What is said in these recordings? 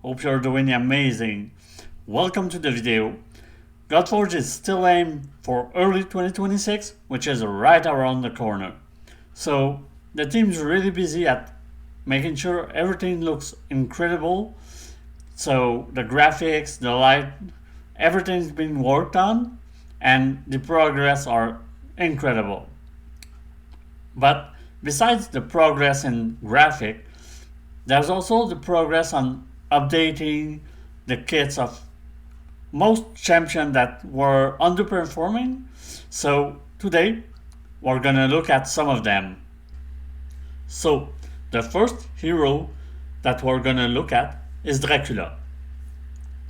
Hope you're doing amazing. Welcome to the video. Godforge is still aimed for early 2026, which is right around the corner. So the team's really busy at making sure everything looks incredible. So the graphics, the light, everything's been worked on and the progress are incredible. But besides the progress in graphic, there's also the progress on updating the kits of most champions that were underperforming. So today we're gonna look at some of them. So the first hero that we're gonna look at is Dracula.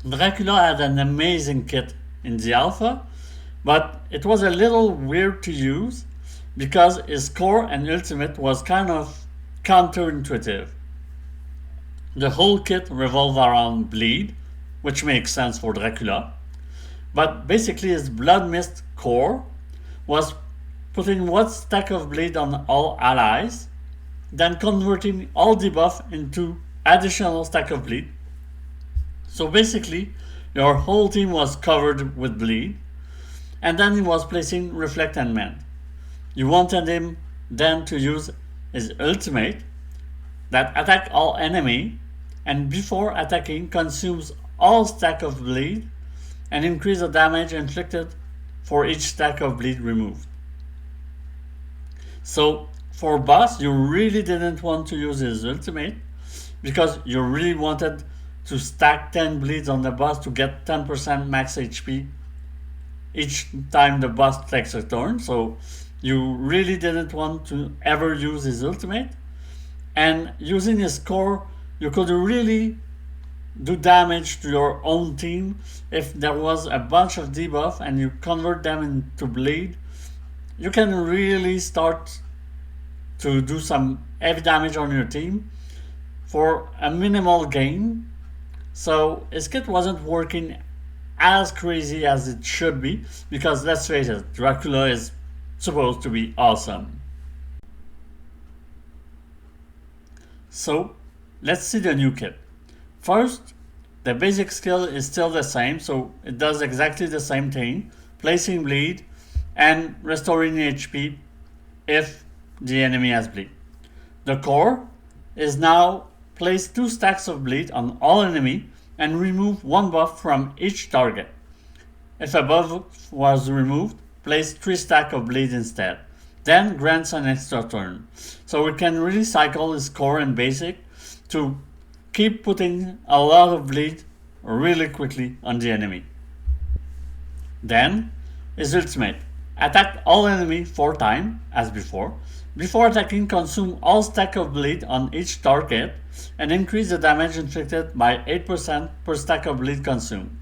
Dracula had an amazing kit in the alpha, but it was a little weird to use because his core and ultimate was kind of counterintuitive. The whole kit revolved around bleed, which makes sense for Dracula, but basically his blood mist core was putting one stack of bleed on all allies, then converting all debuff into additional stack of bleed. So basically your whole team was covered with bleed, and then he was placing reflect and mend. You wanted him then to use his ultimate that attack all enemy and before attacking consumes all stack of bleed and increase the damage inflicted for each stack of bleed removed. So for boss you really didn't want to use his ultimate because you really wanted to stack 10 bleeds on the boss to get 10% max HP each time the boss takes a turn. So you really didn't want to ever use his ultimate, and using his core you could really do damage to your own team. If there was a bunch of debuff and you convert them into bleed, you can really start to do some heavy damage on your team for a minimal gain. So his kit wasn't working as crazy as it should be because let's face it, Dracula is supposed to be awesome. So let's see the new kit. First, the basic skill is still the same, so it does exactly the same thing, placing bleed and restoring HP if the enemy has bleed. The core is now place 2 stacks of bleed on all enemy and remove 1 buff from each target. If a buff was removed, place 3 stacks of bleed instead. Then grants an extra turn. So we can really cycle his core and basic to keep putting a lot of bleed really quickly on the enemy. Then his ultimate. Attack all enemy 4 times as before. Before attacking, consume all stack of bleed on each target and increase the damage inflicted by 8% per stack of bleed consumed.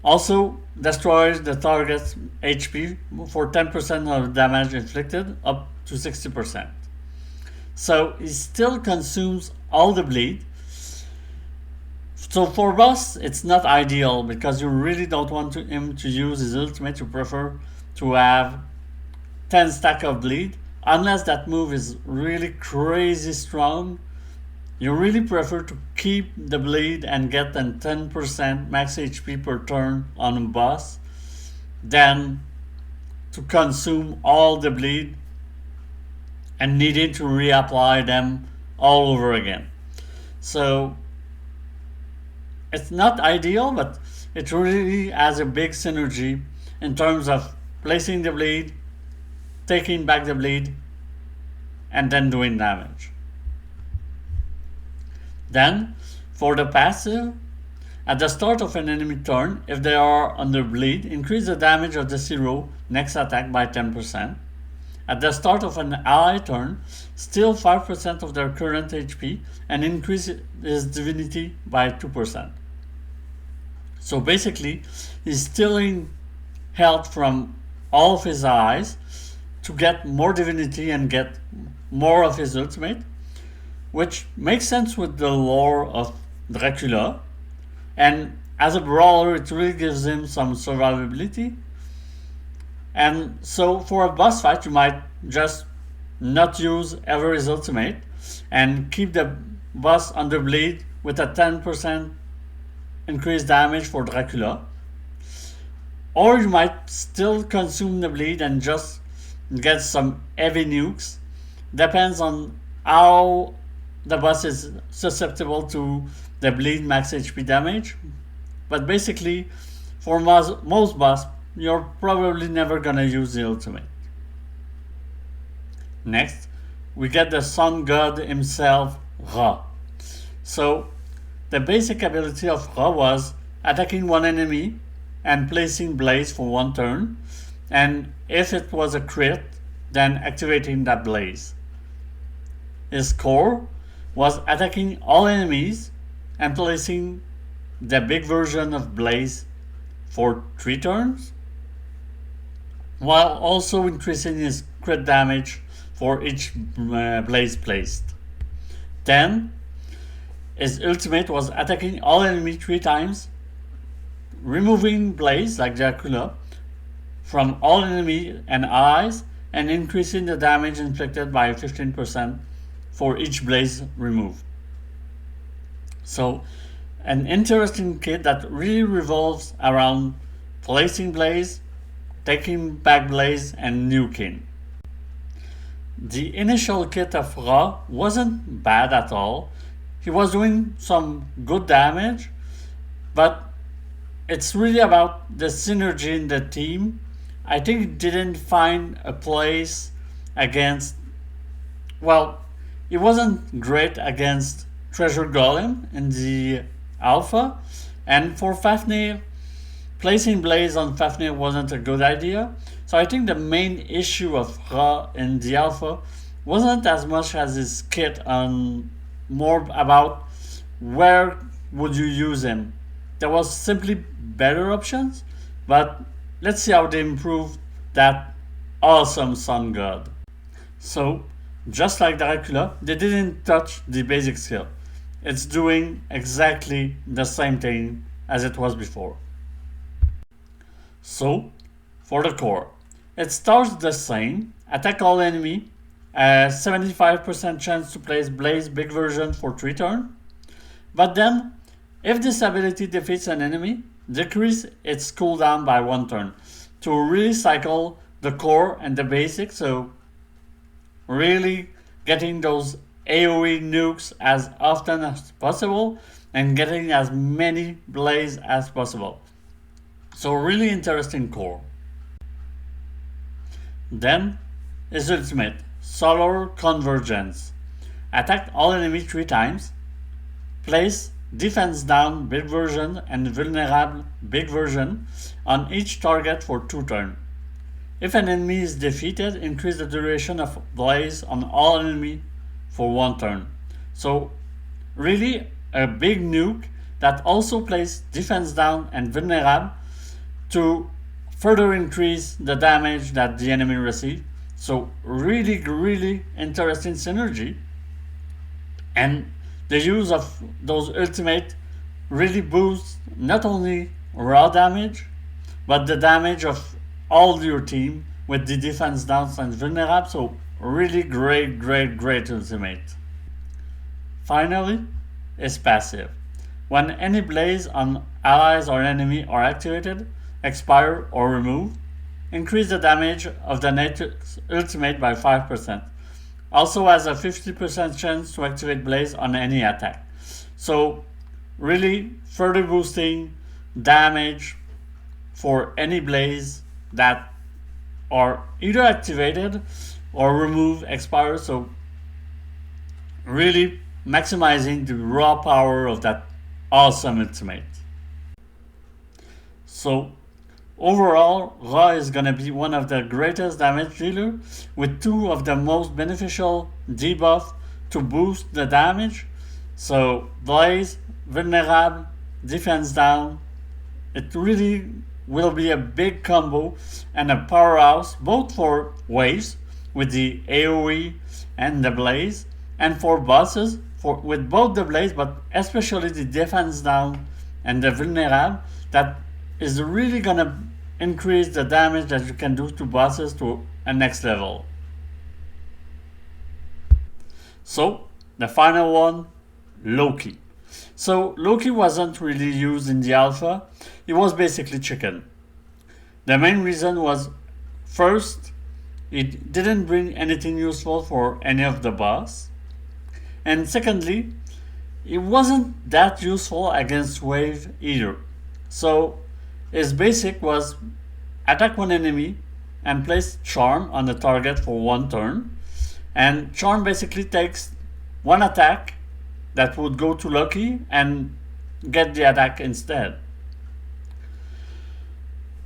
Also destroys the target's HP for 10% of damage inflicted up to 60%. So he still consumes all the bleed. So for boss it's not ideal because you really don't want him to use his ultimate. You prefer to have 10 stack of bleed unless that move is really crazy strong. You really prefer to keep the bleed and get an 10% max HP per turn on a boss than to consume all the bleed and needing to reapply them all over again. So it's not ideal, but it really has a big synergy in terms of placing the bleed, taking back the bleed, and then doing damage. Then, for the passive, at the start of an enemy turn, if they are under bleed, increase the damage of the hero next attack by 10%. At the start of an ally turn, steal 5% of their current HP and increase his divinity by 2%. So basically, he's stealing health from all of his allies to get more divinity and get more of his ultimate, which makes sense with the lore of Dracula, and as a brawler it really gives him some survivability. And so for a boss fight you might just not use ever his ultimate and keep the boss under bleed with a 10% increased damage for Dracula. Or you might still consume the bleed and just get some heavy nukes. Depends on how the boss is susceptible to the bleed max HP damage. But basically, for most boss, you're probably never gonna use the ultimate. Next, we get the sun god himself, Ra. So, the basic ability of Ra was attacking one enemy and placing blaze for one turn, and if it was a crit, then activating that blaze. His core was attacking all enemies and placing the big version of blaze for 3 turns, while also increasing his crit damage for each blaze placed. Then, his ultimate was attacking all enemies 3 times, removing blaze like Dracula from all enemy and allies, and increasing the damage inflicted by 15% for each blaze removed. So, an interesting kit that really revolves around placing blaze, taking back blaze, and nuking. The initial kit of Ra wasn't bad at all. He was doing some good damage, but it's really about the synergy in the team. I think he didn't find a place against, well, it wasn't great against Treasure Golem in the alpha, and for Fafnir, placing Blaze on Fafnir wasn't a good idea. So I think the main issue of Ra in the alpha wasn't as much as his kit, on more about where would you use him. There was simply better options, but let's see how they improve that awesome sun god. So, just like Dracula, they didn't touch the basic skill. It's doing exactly the same thing as it was before. So, for the core, it starts the same. Attack all enemy, a 75% chance to place Blaze big version for 3 turns. But then, if this ability defeats an enemy, decrease its cooldown by 1 turn to really cycle the core and the basic, so really getting those AoE nukes as often as possible and getting as many blaze as possible. So really interesting core. Then his ultimate, Solar Convergence. Attack all enemies 3 times, place defense down big version and vulnerable big version on each target for 2 turns. If an enemy is defeated, increase the duration of blaze on all enemy for 1 turn. So really a big nuke that also plays defense down and vulnerable to further increase the damage that the enemy receives. So really interesting synergy. And the use of those ultimate really boosts not only raw damage, but the damage of all your team with the defense downs and vulnerable. So really great ultimate. Finally, is passive. When any blaze on allies or enemy are activated, expire or removed, increase the damage of the next ultimate by 5%. Also has a 50% chance to activate Blaze on any attack. So really further boosting damage for any Blaze that are either activated or removed, expire. So really maximizing the raw power of that awesome ultimate. So overall, Ra is gonna be one of the greatest damage dealer with 2 of the most beneficial debuff to boost the damage. So Blaze, vulnerable, defense down. It really will be a big combo and a powerhouse both for waves with the AoE and the Blaze, and for bosses with both the Blaze but especially the defense down and the vulnerable, that is really gonna increase the damage that you can do to bosses to a next level. So the final one Loki. So Loki wasn't really used in the alpha, it was basically chicken. The main reason was, first, it didn't bring anything useful for any of the boss, and secondly, it wasn't that useful against wave either. So his basic was attack one enemy and place charm on the target for one turn, and charm basically takes one attack that would go to Loki and get the attack instead.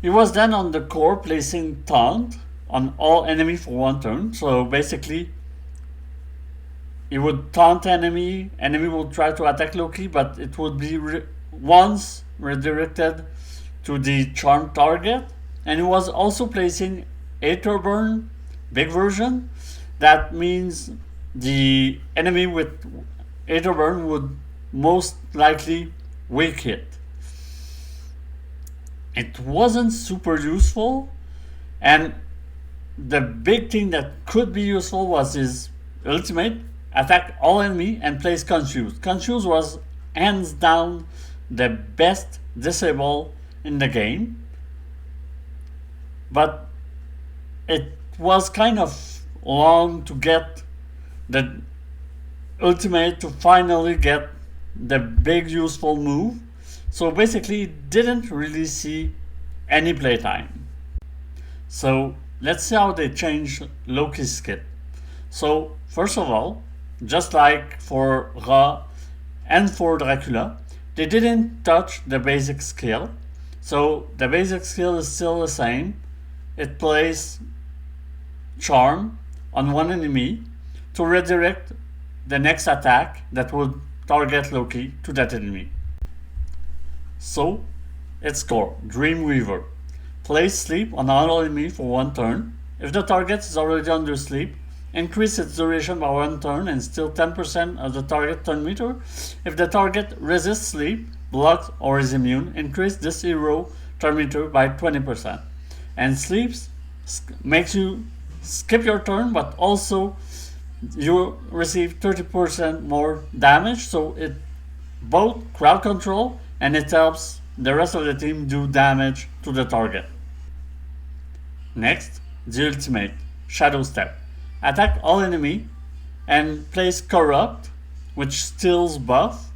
He was then on the core placing taunt on all enemy for one turn. So basically, he would taunt enemy would try to attack Loki, but it would be once redirected to the charm target. And he was also placing Aether Burn, big version. That means the enemy with Aether Burn would most likely weak hit. It wasn't super useful, and the big thing that could be useful was his ultimate, attack all enemy and place Confuse. Confuse was hands down the best disable in the game, but it was kind of long to get the ultimate to finally get the big useful move. So basically, it didn't really see any playtime. So let's see how they changed Loki's kit. So first of all, just like for Ra and for Dracula, they didn't touch the basic skill. So the basic skill is still the same. It plays charm on one enemy to redirect the next attack that would target Loki to that enemy. So, its core, Dreamweaver. Place sleep on all enemy for one turn. If the target is already under sleep, increase its duration by one turn and steal 10% of the target turn meter. If the target resists sleep, blocks, or is immune, increase this hero turn meter by 20%. And sleeps makes you skip your turn, but also you receive 30% more damage, so it both crowd control and it helps the rest of the team do damage to the target. Next, the ultimate, Shadow Step. Attack all enemy and place Corrupt, which steals buff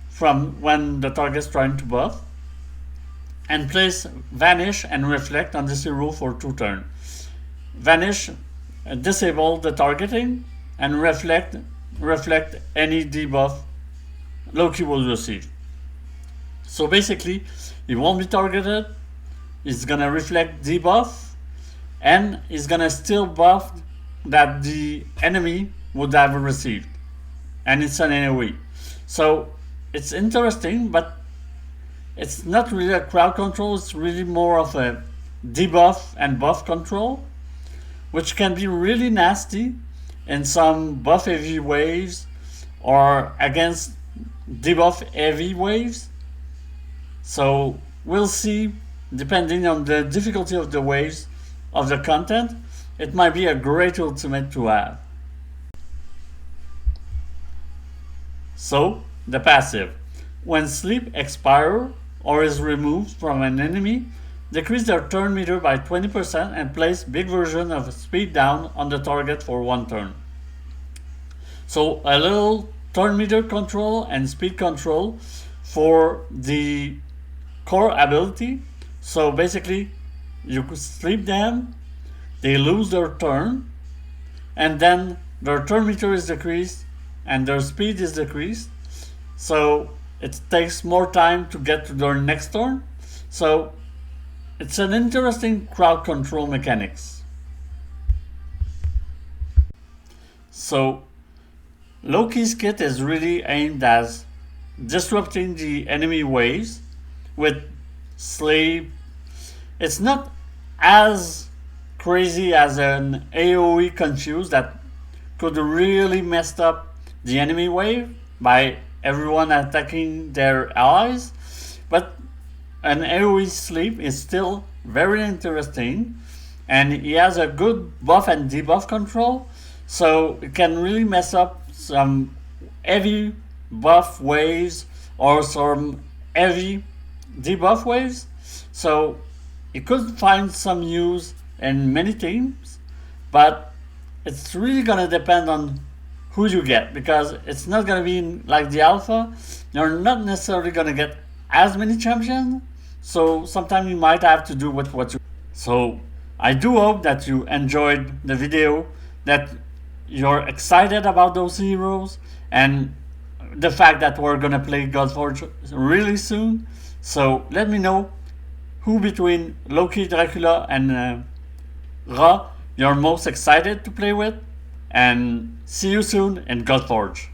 from when the target is trying to buff, and place Vanish and Reflect on this hero for 2 turns. Vanish disable the targeting, and reflect any debuff Loki will receive. So basically, he won't be targeted, he's gonna reflect debuff, and he's gonna steal buff that the enemy would have received. And it's an AoE. So it's interesting, but it's not really a crowd control, it's really more of a debuff and buff control, which can be really nasty in some buff heavy waves or against debuff heavy waves. So we'll see, depending on the difficulty of the waves of the content, it might be a great ultimate to have. So, the passive. When sleep expires or is removed from an enemy, decrease their turn meter by 20% and place big version of speed down on the target for 1 turn. So a little turn meter control and speed control for the core ability. So basically, you could sleep them, they lose their turn, and then their turn meter is decreased and their speed is decreased. So it takes more time to get to their next turn. So it's an interesting crowd control mechanics. So Loki's kit is really aimed at disrupting the enemy waves with sleep. It's not as crazy as an AoE Confuse that could really mess up the enemy wave by everyone attacking their allies, but an AoE sleep is still very interesting, and he has a good buff and debuff control, so it can really mess up some heavy buff waves or some heavy debuff waves. So it could find some use in many teams, but it's really gonna depend on who you get, because it's not gonna be like the alpha. You're not necessarily gonna get as many champions, so sometimes you might have to do with what you. So I do hope that you enjoyed the video, that you're excited about those heroes, and the fact that we're gonna play Godforge really soon. So let me know who between Loki, Dracula, and Ra you're most excited to play with, and see you soon in Godforge.